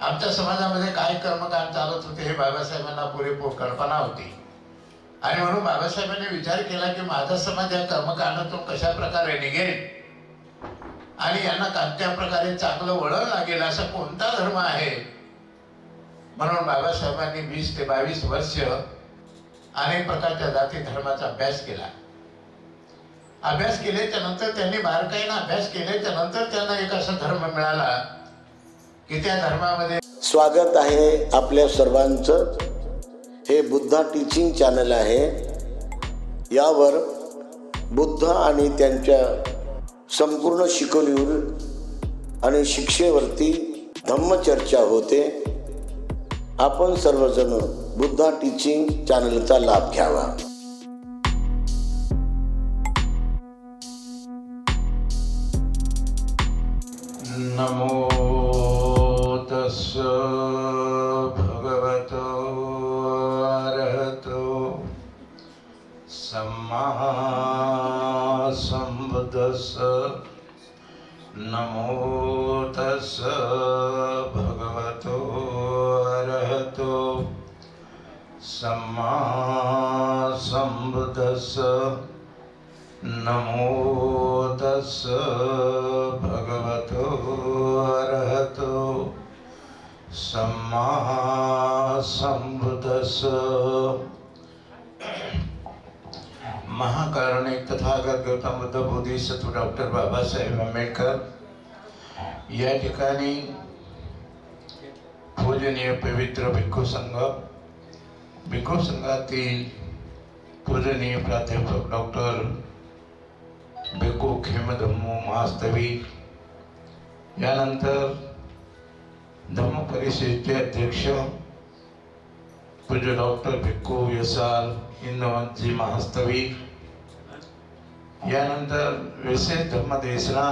आमच्या समाजामध्ये काय कर्मकांड चालत होते हे बाबासाहेबांना पुरेपूर कल्पना होती आणि म्हणून बाबासाहेबांनी विचार केला की माझा समाज या कर्मकांडातून कशा प्रकारे निघेल आणि यांना कोणत्या प्रकारे चांगलं वळण लागेल असा कोणता धर्म आहे. म्हणून बाबासाहेबांनी 20 ते 22 वर्ष अनेक प्रकारच्या जाती धर्माचा अभ्यास केला. अभ्यास केल्याच्या नंतर त्यांनी बारकाईने अभ्यास केल्याच्या नंतर त्यांना एक असा धर्म मिळाला की त्या धर्मामध्ये. स्वागत आहे आपल्या सर्वांचं. हे बुद्धा टीचिंग चॅनल आहे. यावर बुद्ध आणि त्यांच्या संपूर्ण शिकवणीवर आणि शिक्षेवरती धम्मचर्चा होते. आपण सर्वजण बुद्धा टीचिंग चॅनलचा लाभ घ्यावा. नमो तस्स भगवतो अरहतो सम्मा संबुद्धस्स. नमो तस्स भगवतो अरहतो सम्मा संबुद्धस्स. नमो तस्स भगवतो अरहतो सम्मा संबुद्धस्स. महाकारुणिक तथागत गौतम बुद्ध बोधिसत्व डॉक्टर बाबासाहेब आंबेडकर या ठिकाणी पूजनीय पवित्र भिक्खू संघातील पूजनीय प्राध्यापक डॉक्टर भिक्खू खेमधम्मू महास्तवी, यानंतर धम्म परिषदेचे अध्यक्ष पूज्य डॉक्टर भिक्खू यसाल हिंदवंतजी महास्तवी, यानंतर विशेष धम्मदेशना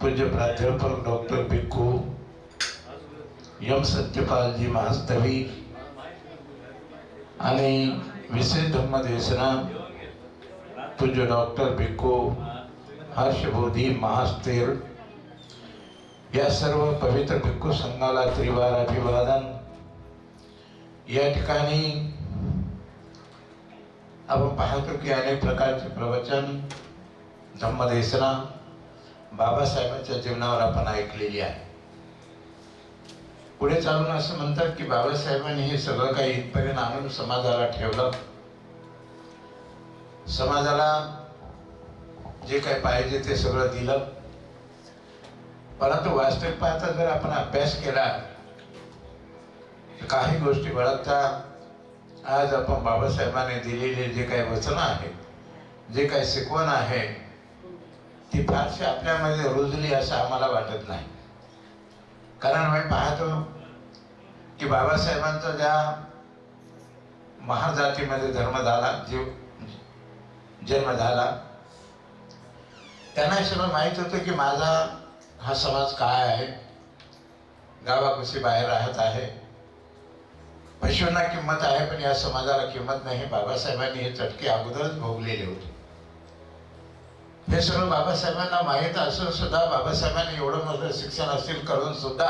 पूज्य प्राध्यापक डॉक्टर भिक्खू यम सत्यपालजी महास्तवी आणि विशेष धम्मदेशना पूज्य डॉक्टर भिक्खू हर्षबोधी महास्तेर. या सर्व पवित्र भिक्खू संघाला त्रिवार अभिवादन. या ठिकाणी आपण पाहतो की अनेक प्रकारचे प्रवचन धम्मदेशना बाबासाहेबांच्या जीवनावर आपण ऐकलेली आहे. पुढे चालून असं म्हणतात की बाबासाहेबांनी हे सगळं काही इथपर्यंत आणून समाजाला ठेवलं. समाजाला जे काही पाहिजे ते सगळं दिलं. परंतु वास्तविक पाहता जर आपण अभ्यास केला तर काही गोष्टी वळखता आज आपण बाबासाहेबांनी दिलेले जे काही वचन आहे, जे काही शिकवण आहे, ती फारशी आपल्यामध्ये रुजली असं आम्हाला वाटत नाही. कारण आम्ही पाहतो की बाबासाहेबांचा ज्या महाजातीमध्ये जन्म झाला त्यांना सगळं माहीत होतं की माझा हा समाज काय आहे, गावापाशी बाहेर राहत आहे, पशूंना किंमत आहे पण या समाजाला किंमत नाही. बाबासाहेबांनी हे चटके अगोदरच भोगलेले होते. हे सगळं बाबासाहेबांना माहीत असून सुद्धा बाबासाहेबांनी एवढं मोठं शिक्षण असेल करून सुद्धा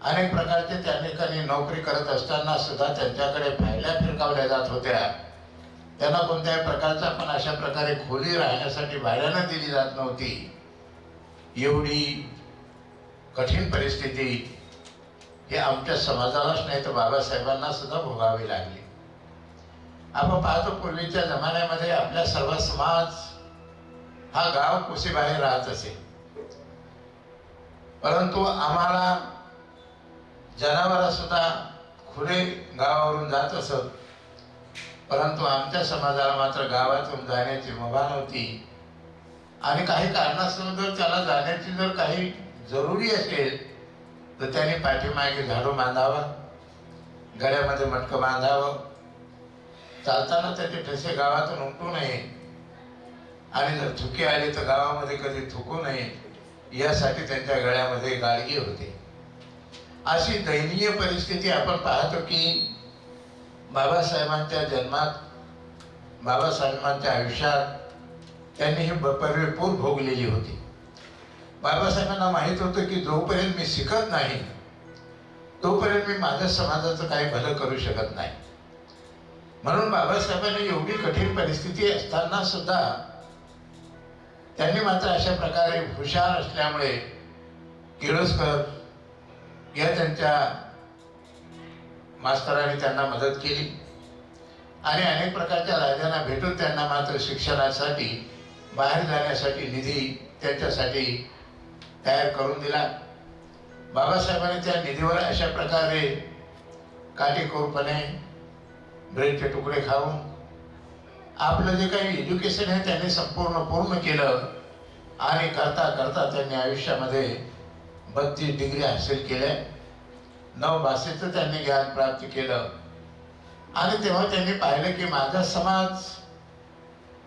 अनेक प्रकारचे त्या ठिकाणी नोकरी करत असताना सुद्धा त्यांच्याकडे फायल्या फिरकावल्या जात होत्या. त्यांना कोणत्याही प्रकारचा पण अशा प्रकारे खोली राहण्यासाठी भाड्यानं दिली जात नव्हती. एवढी कठीण परिस्थिती हे आमच्या समाजालाच नाही तर बाबासाहेबांना सुद्धा भोगावी लागली. आपण पाहतो पूर्वीच्या जमान्यामध्ये आपल्या सर्व समाज हा गाव कुशीबाहेर राहत असे. परंतु आम्हाला जनावरं सुद्धा खुले गावावरून जात असत. परंतु आमच्या समाजाला मात्र गावातून जाण्याची मुभा नव्हती आणि काही कारणास्तव जर त्याला जाण्याची जर काही जरुरी असेल तर त्याने पाठीमागे झाडू बांधावा, गळ्यामध्ये मटकं बांधावं, चालताना त्याचे ठसे गावातून उमटू नये आणि जर थुके आले तर गावामध्ये कधी थुकू नये यासाठी त्यांच्या गळ्यामध्ये गाडगी होते. अशी दयनीय परिस्थिती आपण पाहतो की बाबासाहेबांच्या जन्मात, बाबासाहेबांच्या आयुष्यात त्यांनी ही परिपूर भोगलेली होती. बाबासाहेबांना माहीत होतं की जोपर्यंत मी शिकत नाही तोपर्यंत मी माझ्या समाजाचं काही भलं करू शकत नाही. म्हणून बाबासाहेबांनी एवढी कठीण परिस्थिती असताना सुद्धा त्यांनी मात्र अशा प्रकारे हुशार असल्यामुळे किर्लोस्कर या त्यांच्या मास्तरांनी त्यांना मदत केली आणि अनेक प्रकारच्या राजांना भेटून त्यांना मात्र शिक्षणासाठी बाहेर जाण्यासाठी निधी त्यांच्यासाठी तयार करून दिला. बाबासाहेबांनी त्या निधीवर अशा प्रकारे काटेकोरपणे ब्रेडचे तुकडे खाऊन आपलं जे काही एज्युकेशन आहे त्यांनी संपूर्ण पूर्ण केलं आणि करता करता त्यांनी आयुष्यामध्ये 32 डिग्री हासिल केल्या. 9 भाषेचं त्यांनी ज्ञान प्राप्त केलं आणि तेव्हा त्यांनी पाहिलं की माझा समाज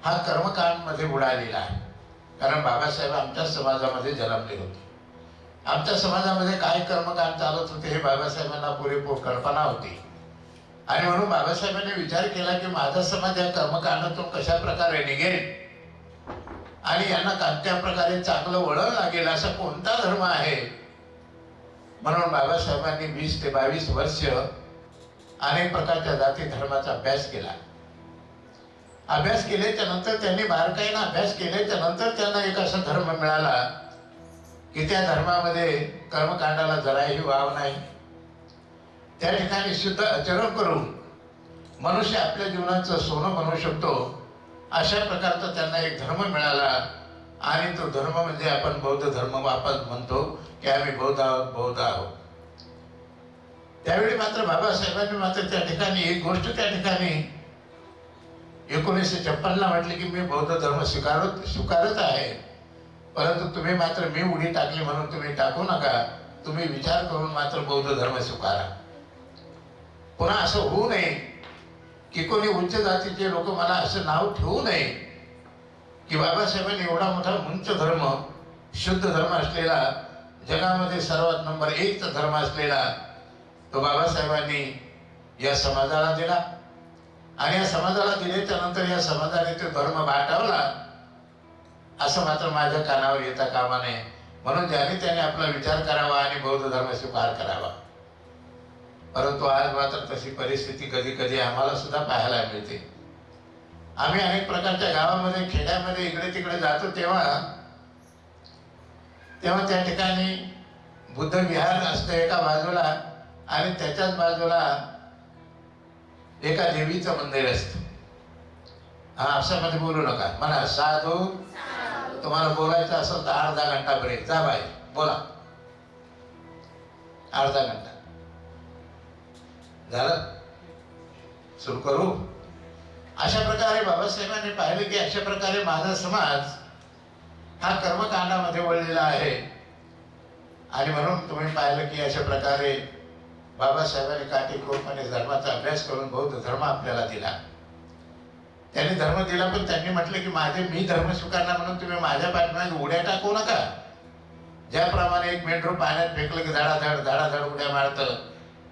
हा कर्मकांडमध्ये बुडालेला आहे. कारण बाबासाहेब आमच्या समाजामध्ये जन्मले होते. आमच्या समाजामध्ये काय कर्मकांड चालत होते हे बाबासाहेबांना पुरेपूर कल्पना होती आणि म्हणून बाबासाहेबांनी विचार केला की माझा समाज या कर्मकांडातून कशा प्रकारे निघेल आणि यांना कोणत्या प्रकारे चांगलं वळण लागेल असा कोणता धर्म आहे. म्हणून बाबासाहेबांनी 20 ते 22 वर्ष अनेक प्रकारच्या जाती धर्माचा अभ्यास केला. अभ्यास केल्याच्या नंतर त्यांनी बारकाईने अभ्यास केल्याच्या नंतर त्यांना एक असा धर्म मिळाला की त्या धर्मामध्ये कर्मकांडाला जराही वाव नाही. त्या ठिकाणी शुद्ध आचरण करून मनुष्य आपल्या जीवनाचं सोनं बनवू शकतो अशा प्रकारचा त्यांना एक धर्म मिळाला आणि तो धर्म म्हणजे आपण बौद्ध धर्म आपण म्हणतो की आम्ही बौद्ध आहोत. त्यावेळी मात्र बाबासाहेबांनी मात्र त्या ठिकाणी एक गोष्ट त्या ठिकाणी 1956ला म्हटले की मी बौद्ध धर्म स्वीकारत आहे, परंतु तुम्ही मात्र मी उडी टाकली म्हणून तुम्ही टाकू नका, तुम्ही विचार करून मात्र बौद्ध धर्म स्वीकारा. पुन्हा असं होऊ नये की कोणी उच्च जातीचे लोक मला असं नाव ठेवू नये की बाबासाहेबांनी एवढा मोठा उंच धर्म शुद्ध धर्म असलेला जगामध्ये सर्वात नंबर 1चा धर्म असलेला तो बाबासाहेबांनी या समाजाला दिला आणि या समाजाला दिल्याच्या नंतर या समाजाने तो धर्म बाटवला असं मात्र माझ्या कानावर येता कामा नये. म्हणून ज्याने त्याने आपला विचार करावा आणि बौद्ध धर्म स्वीकार करावा. परंतु आज मात्र तशी परिस्थिती कधी कधी आम्हाला सुद्धा पाहायला मिळते. आम्ही अनेक प्रकारच्या गावामध्ये खेड्यामध्ये इकडे तिकडे जातो तेव्हा त्या ठिकाणी बुद्ध विहार असतं एका बाजूला आणि त्याच्याच बाजूला एका देवीचं मंदिर असतं. हा असं मध्ये बोलू नका, म्हणा साधू तुम्हाला बोलायचं असेल तर अर्धा घंटा ब्रेक, जा बाई बोला, अर्धा घंटा झालं, सुरू करू. अशा प्रकारे बाबासाहेबांनी पाहिले की अशा प्रकारे माझा समाज हा कर्मकांडामध्ये वळलेला आहे आणि म्हणून तुम्ही पाहिलं की अशा प्रकारे बाबासाहेबांनी काटेकोरपणे धर्माचा अभ्यास करून बौद्ध धर्म आपल्याला दिला. त्यांनी धर्म दिला पण त्यांनी म्हटलं की मी धर्म स्वीकारणार म्हणून तुम्ही माझ्या पाठीमागे उड्या टाकू नका. ज्याप्रमाणे एक मेंढरू पाण्यात फेकलं की धडाधड उड्या मारतं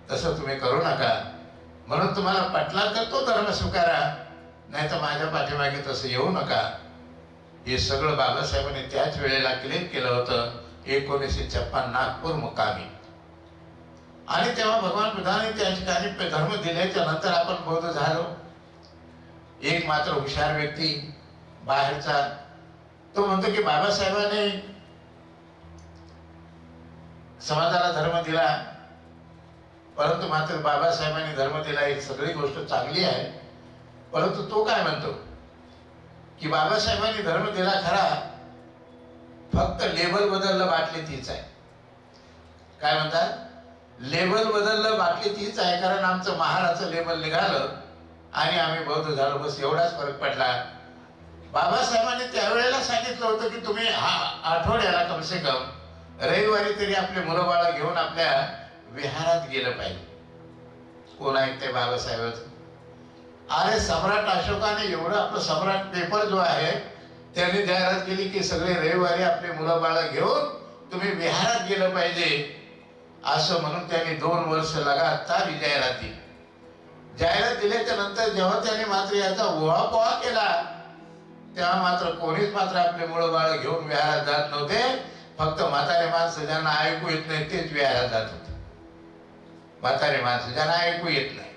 तसं तुम्ही करू नका. म्हणून तुम्हाला पटला तर तो धर्म स्वीकारा, नाही तर माझ्या पाठीमागे तसं येऊ नका. हे सगळं बाबासाहेबांनी त्याच वेळेला क्लिअर केलं होतं 1956 नागपूर मुक्कामी. आणि तेव्हा भगवान बुद्धाने त्या ठिकाणी धर्म दिल्याच्या नंतर आपण बौद्ध झालो. एक मात्र हुशार व्यक्ती बाहेरचा तो म्हणतो की बाबासाहेबांनी समाजाला धर्म दिला, परंतु मात्र बाबासाहेबांनी धर्म दिला ही सगळी गोष्ट चांगली आहे, परंतु तो काय म्हणतो की बाबासाहेबांनी धर्म दिला खरा, फक्त लेबल बदललं, बाटली तीच आहे. काय म्हणतात? लेबल बदललं, बाटली तीच आहे, कारण आमचं महाराचं लेबल निघालं आणि आम्ही बौद्ध झालो, बस एवढाच फरक पडला. बाबासाहेबांनी त्यावेळेला सांगितलं होतं की तुम्ही आठवड्याला कमसे कम रविवारी तरी आपले मुलं बाळ घेऊन आपल्या विहारात गेलं पाहिजे. कोण ऐकते बाबासाहेबांचं? अरे सम्राट अशोकाने एवढं आपलं सम्राट पेपर जो आहे त्यांनी जाहिरात केली की सगळे रविवारी आपले मुलं बाळ घेऊन तुम्ही विहारात गेलं पाहिजे असं म्हणून त्यांनी 2 वर्ष लगातार जाहिरात दिल्याच्या नंतर जेव्हा त्यांनी मात्र याचा ओहापोहा केला तेव्हा मात्र कोणीच मात्र आपले मुलं बाळ घेऊन विहारात जात नव्हते. फक्त म्हातारे माणसं ज्यांना ऐकू येत नाही तेच विहारात जात होते. म्हातारे माणसं ज्यांना ऐकू येत नाही,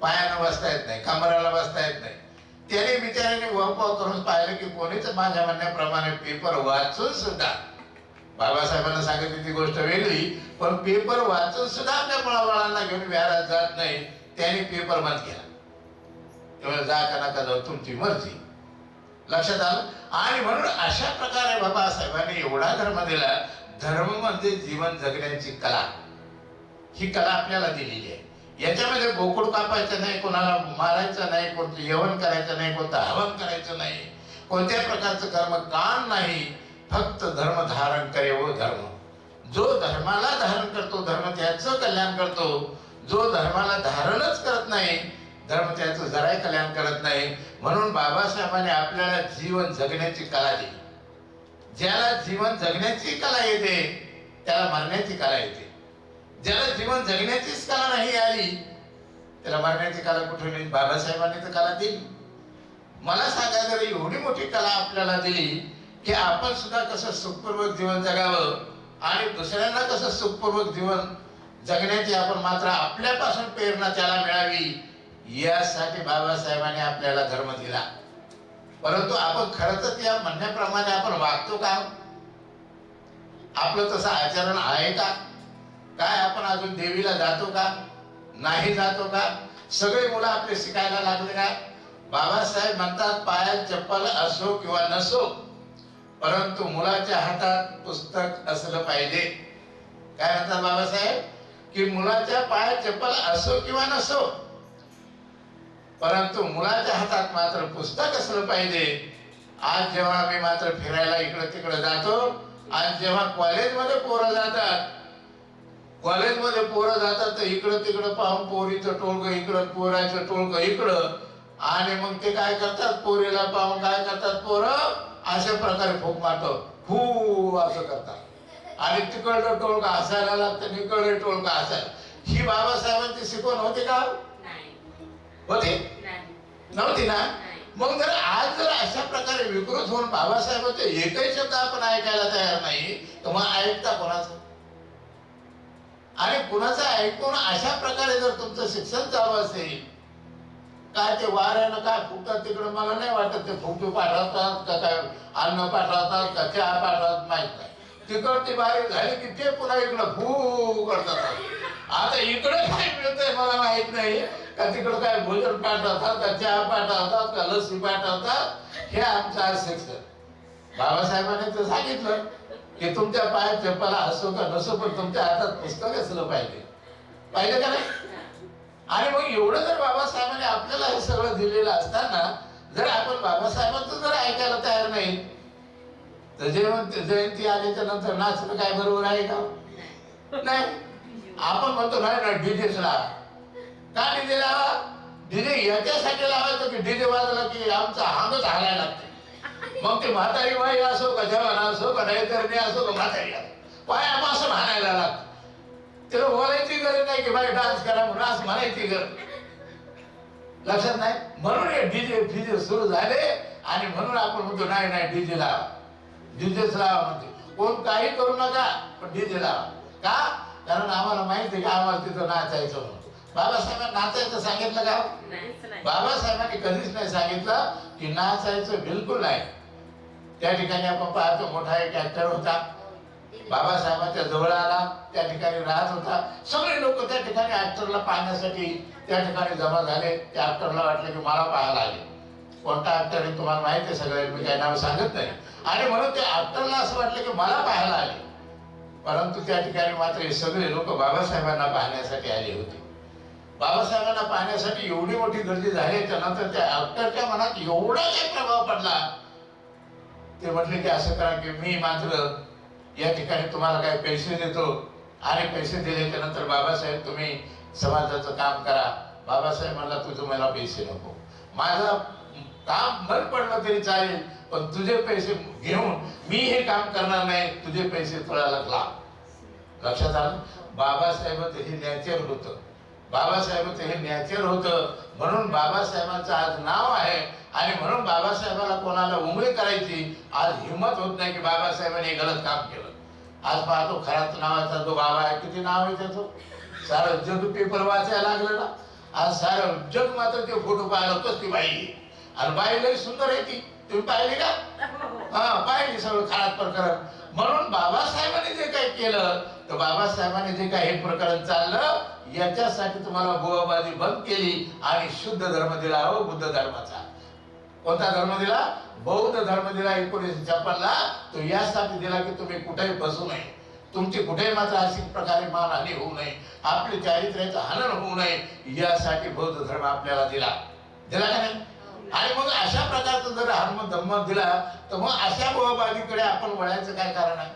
पायानं बसता येत नाही, कमराला बसता येत नाही, त्याने बिचाऱ्याने वापर करून पाहिलं की कोणीच माझ्या म्हणण्याप्रमाणे पेपर वाचून सुद्धा, बाबासाहेबांना सांगितली ती गोष्ट वेगळी, पण पेपर वाचून सुद्धा आपल्या मुलाबाळांना घेऊन विहारात जात नाही. त्याने पेपर बंद केला. तेव्हा जा का नका जाऊ तुमची मर्जी. लक्षात आलं. आणि म्हणून अशा प्रकारे बाबासाहेबांनी एवढा धर्म दिला. धर्म म्हणजे जीवन जगण्याची कला. ही कला आपल्याला दिलेली आहे. याच्यामध्ये बोकड कापायचं नाही, कोणाला मारायचं नाही, कोणतं यवन करायचं नाही, कोणतं हवन करायचं नाही, कोणत्या प्रकारचं कर्मकांड नाही. फक्त धर्म धारण करे वो धर्म. जो धर्माला धारण करतो धर्म त्याचं कल्याण करतो. जो धर्माला धारणच करत नाही धर्म त्याचं जराही कल्याण करत नाही. म्हणून बाबासाहेबांनी आपल्याला जीवन जगण्याची कला दिली. ज्याला जीवन जगण्याची कला येते त्याला मरण्याची कला येते. ज्याला जीवन जगण्याचीच कला नाही आली त्याला मरण्याची कला कुठून येईल? बाबासाहेबांनी तर कला दिली. मला सांगा, जर एवढी मोठी कला आपल्याला दिली की आपण सुद्धा कसं सुखपूर्वक जीवन जगावं आणि दुसऱ्यांना कसं सुखपूर्वक जीवन जगण्याची आपण मात्र आपल्यापासून प्रेरणा त्याला मिळावी, यासाठी बाबासाहेबांनी आपल्याला धर्म दिला. परंतु आपण खरं तर त्या म्हणण्याप्रमाणे आपण वागतो का? आपलं तसं आचरण आहे का? काय आपण अजून देवीला जातो का? नाही जातो का? सगळे मुलं आपले शिकायला लागले का? बाबासाहेब म्हणतात पायात चप्पल असो किंवा नसो, परंतु मुलाच्या हातात पुस्तक असलं पाहिजे. काय म्हणतात बाबासाहेब? की मुलाच्या पायात चप्पल असो किंवा नसो, परंतु मुलाच्या हातात मात्र पुस्तक असलं पाहिजे. आज जेव्हा आम्ही मात्र फिरायला इकडं तिकडं जातो आणि जेव्हा कॉलेजमध्ये पोरं जातात तर इकडं तिकडं पाहून पोरीचं टोळकं इकडं, पोराचं टोळकं इकडं, आणि मग ते काय करतात, पोरीला पाहून काय करतात, पोरं अशा प्रकारे फूक मारतो, हू असं करतात आणि तिकडलं टोळकं हसायला लागतं, इकडलं टोळकं हसायला. ही बाबासाहेबांची शिकवण होती का? होते? नव्हती ना. मग जर आज जर अशा प्रकारे विकृत होऊन बाबासाहेबांचे एकही शब्द आपण ऐकायला तयार नाही तर मग ऐकता कोणाचं? आणि कुणाचं ऐकून अशा प्रकारे जर तुमचं शिक्षण चालू असेल, काय ते वाऱ्यानं काय फुटतात तिकडं मला नाही वाटत ते फुटू पाठवतात का, काय अन्न पाठवतात का, चहा पाठवतात माहित नाही. तिकडची बारीक झाली की ते पुन्हा इकडं फू करतात. आता इकडं काय मिळतंय मला माहित नाही का, तिकडं काय भोजन पाठवतात का, चहा पाठवतात का, लस्सी पाठवतात. हे आमचं आज शिक्षण. बाबासाहेबांनी तर सांगितलं की तुमच्या पायात चप्पल असो का नसो, पण तुमच्या हातात पुस्तक असलं पाहिजे. पाहिजे का नाही? आणि मग एवढं जर बाबासाहेबांनी आपल्याला हे सगळं दिलेलं असताना जर आपण बाबासाहेबांचं जर ऐकायला तयार नाही तर जयंती आल्याच्या नंतर नाचणं काय बरोबर आहे का? नाही. आपण म्हणतो नाही ना डीजेच लावा. का डीजे लावा? डीजे याच्यासाठी लावायचं की डीजे वाजला की आमचा हांगच हालायला लागते. मग ते म्हातारी बाई असो का जवान असो का नैतरणी असो का म्हातारी असो, पायापासून हाणायला लागतं. त्याला बोलायची गरज नाही की बाई डान्स करा म्हणून, असं म्हणायची गरज लक्षात नाही. म्हणून हे डीजे सुरू झाले आणि म्हणून आपण म्हणतो नाही नाही डीजे लावा, डीजेच लावा म्हणते. कोण काही करू नका पण डीजे लावा. का? कारण आम्हाला माहिती आहे की आम्हाला तिथं नाचायचं म्हणून. बाबासाहेबांनी नाचायचं सांगितलं का? बाबासाहेबांनी कधीच नाही सांगितलं की नाचायचं, बिलकुल नाही. त्या ठिकाणी आपण पाहतो मोठा एक ऍक्टर होता, बाबासाहेबांच्या जवळ आला, त्या ठिकाणी राहत होता. सगळे लोक त्या ठिकाणी ऍक्टरला पाहण्यासाठी त्या ठिकाणी जमा झाले. त्या ऍक्टरला वाटलं की मला पाहायला आले. कोणता ऍक्टर आहे तुम्हाला माहिती आहे, सगळे मी काही नाव सांगत नाही. आणि म्हणून त्या ऍक्टरला असं वाटलं की मला पाहायला आले, परंतु त्या ठिकाणी मात्र हे सगळे लोक बाबासाहेबांना पाहण्यासाठी आले होते. बाबासाहेबांना पाहण्यासाठी एवढी मोठी गर्दी झाली. त्यानंतर त्या ऍक्टरच्या मनात एवढा काही प्रभाव पडला, ते म्हटले की असं करा की मी मात्र या ठिकाणी तुम्हाला काही पैसे देतो, आणि पैसे दिल्याच्या नंतर बाबासाहेब तुम्ही समाजाचं काम करा. बाबासाहेब म्हणला तुझं मला पैसे नको, माझं काम बंद पडलं तरी चालेल, पण तुझे पैसे घेऊन मी हे काम करणार नाही, तुझे पैसे तुला लाभ. लक्षात आलं? बाबासाहेबांचं हे नॅचर होतं. बाबासाहेबांचं हे नॅचर होतं. म्हणून बाबासाहेबांचं आज नाव आहे. आणि म्हणून बाबासाहेबाला कोणाला उंगली करायची आज हिंमत होत नाही की बाबासाहेबांनी गलत काम केलं. आज पाहतो खरात नावाचा जो बाबा आहे, किती नाव आहे त्याचं, सारं जग पेपर वाचायला लागलं ना. आज सारं जग मात्र ते फोटो पाहायला होतोच ती बाई. आणि बाई लई सुंदर आहे ती, तुम्ही पाहिली का? हा, पाहिली सगळं खरात प्रकरण. म्हणून बाबासाहेबांनी जे काही केलं, तर बाबासाहेबांनी जे काही हे प्रकरण चाललं, याच्यासाठी तुम्हाला गोवाबाजी बंद केली आणि शुद्ध धर्म दिला हो, बुद्ध धर्माचा. कोणता धर्म दिला? बौद्ध धर्म दिला 1956 ला. तो यासाठी दिला की तुम्ही कुठेही बसू नये, तुमची कुठेही मात्र अशी प्रकारे मानहानी होऊ नये, आपले चारित्र्याचं हनन होऊ नये, यासाठी बौद्ध धर्म आपल्याला दिला का नाही? आणि मग अशा प्रकारचा जर धर्म दिला, तर मग अशा गोवाबाजीकडे आपण वळायचं काय कारण आहे?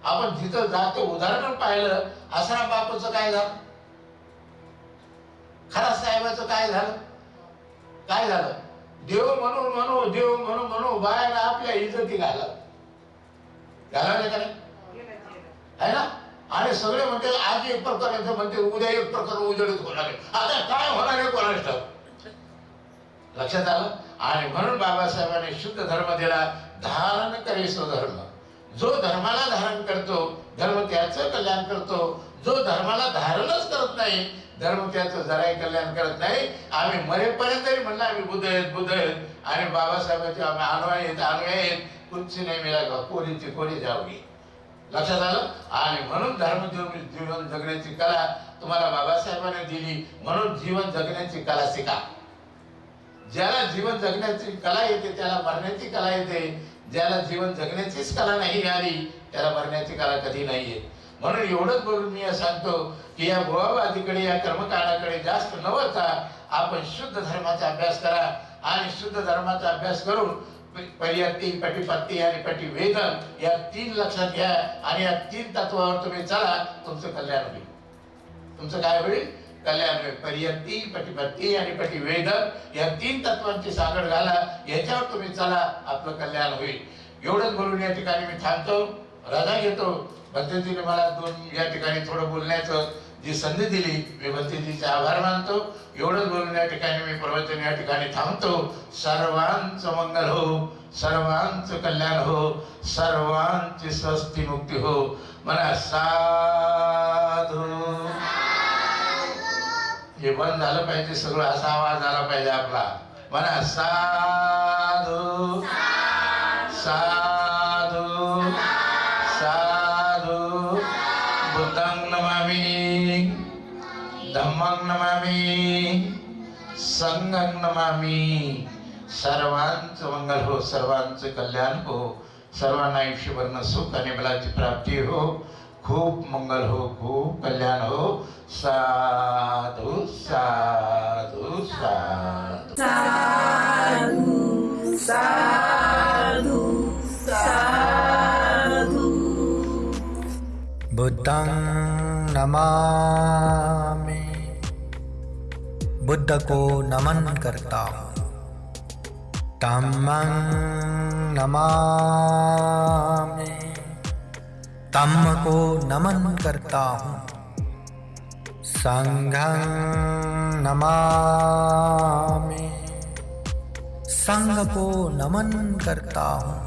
आपण जिथं जातो, उदाहरण पाहिलं, आसाराम बापूचं काय झालं, खरात साहेबाचं काय झालं, काय झालं? देव म्हणून म्हणू, देव म्हणून म्हणू, बायाला आपल्या इज्जती घालवले का नाही? आहे ना. आणि सगळे म्हणते आज एक प्रकार म्हणते, उद्या एक प्रकार उजळीत होणार आहे. आता काय होणार आहे कोणास ठाऊक. लक्षात आलं. आणि म्हणून बाबासाहेबांनी शुद्ध धर्म दिला. धारण करे स्वधर्म. जो धर्माला धारण करतो, धर्म त्याचं कल्याण करतो. जो धर्माला धारणच करत नाही, धर्म त्याचं जराही कल्याण करत नाही. आम्ही मरेपर्यंत म्हणलं आम्ही बुद्ध आहेत, बुद्ध आहेत, आणि बाबासाहेबांचे आम्ही अनुयायी आहेत, कुछ नाही मिळाला, कोणीची कोणी जावगी. लक्षात आलं. आणि म्हणून धर्म जीवन जगण्याची कला तुम्हाला बाबासाहेबांनी दिली. म्हणून जीवन जगण्याची कला शिका. ज्याला जीवन जगण्याची कला येते त्याला मरण्याची कला येते. ज्याला जीवन जगण्याचीच कला नाही आली त्याला मरण्याची कला कधी नाही येत. म्हणून एवढंच बोलून मी सांगतो की या भोवाबाजीकडे, या कर्मकांडाकडे जास्त न वळता आपण शुद्ध धर्माचा अभ्यास करा. आणि शुद्ध धर्माचा अभ्यास करून परियत्ती, पटिपत्ती आणि पटिवेदन या 3 लक्षात घ्या. आणि या 3 तत्वावर तुम्ही चला, तुमचं कल्याण होईल. तुमचं काय होईल? कल्याण होईल. परियत्ती, पटिपत्ती आणि पटिवेदन या 3 तत्वांची सांगड घाला. याच्यावर तुम्ही चला, आपलं कल्याण होईल. एवढंच बोलून या ठिकाणी मी थांबतो, रजा घेतो. भंतेजीने मला या ठिकाणी थोडं बोलण्याचं जी संधी दिली, मी भंतेजीचे आभार मानतो. एवढंच बोलून या ठिकाणी मी प्रवचन या ठिकाणी थांबतो. सर्वांचं मंगल हो, सर्वांचं कल्याण हो, सर्वांची स्वस्ती मुक्ती हो. म्हणा साधू. हे बंद झालं पाहिजे सगळं, असा आवाज आला पाहिजे आपला. म्हणा साधू साधू साधू. बुद्धं नमामि, धम्मं नमामि, संघं नमामि. सर्वांचं मंगल हो, सर्वांचं कल्याण हो, सर्वांना आयुष्यभर सुख आणि बलाची प्राप्ती हो. खूप मंगल हो, खूप कल्याण हो. साधू साधू साधू साधू साधू साधू. बुद्धं नमामि, बुद्ध को नमन करता हूँ. धम्मं नमामि, धम्म को नमन करता हूँ. संघं नमामि, संघ को नमन करता हूँ.